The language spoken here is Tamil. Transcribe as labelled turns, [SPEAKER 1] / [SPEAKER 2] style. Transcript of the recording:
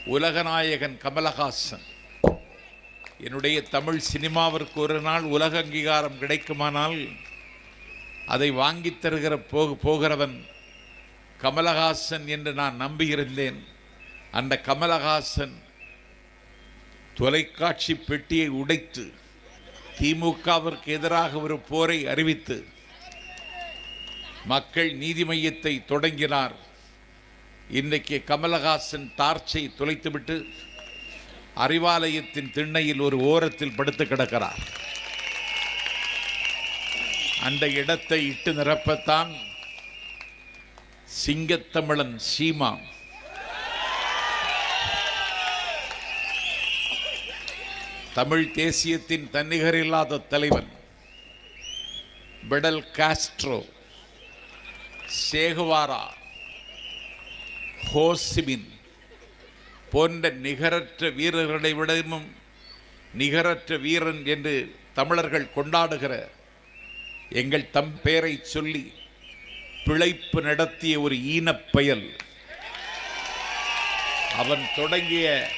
[SPEAKER 1] உலகநாயகன் கமலஹாசன் என்னுடைய தமிழ் சினிமாவிற்கு ஒரு நாள் உலக அங்கீகாரம் கிடைக்குமானால் அதை வாங்கித் தருகிற போகிறவன் கமலஹாசன் என்று நான் நம்பியிருந்தேன். அந்த கமலஹாசன் தொலைக்காட்சி பெட்டியை உடைத்து திமுகவிற்கு எதிராக ஒரு போரை அறிவித்து மக்கள் நீதி மையத்தை தொடங்கினார். இன்றைக்கு கமலஹாசன் டார்ச்சை தொலைத்துவிட்டு அறிவாலயத்தின் திண்ணையில் ஒரு ஓரத்தில் படுத்து கிடக்கிறார். அந்த இடத்தை இட்டு நிரப்பத்தான் சிங்கத்தமிழன் சீமா தமிழ் தேசியத்தின் தன்னிகரில்லாத தலைவன் பிடல் காஸ்ட்ரோ, சேகுவாரா, ஹோசிமின் போன்ற நிகரற்ற வீரர்களை விடவும் நிகரற்ற வீரன் என்று தமிழர்கள் கொண்டாடுகிற எங்கள் தம் பெயரை சொல்லி பிழைப்பு நடத்திய ஒரு ஈனப்பயல் அவன் தொடங்கிய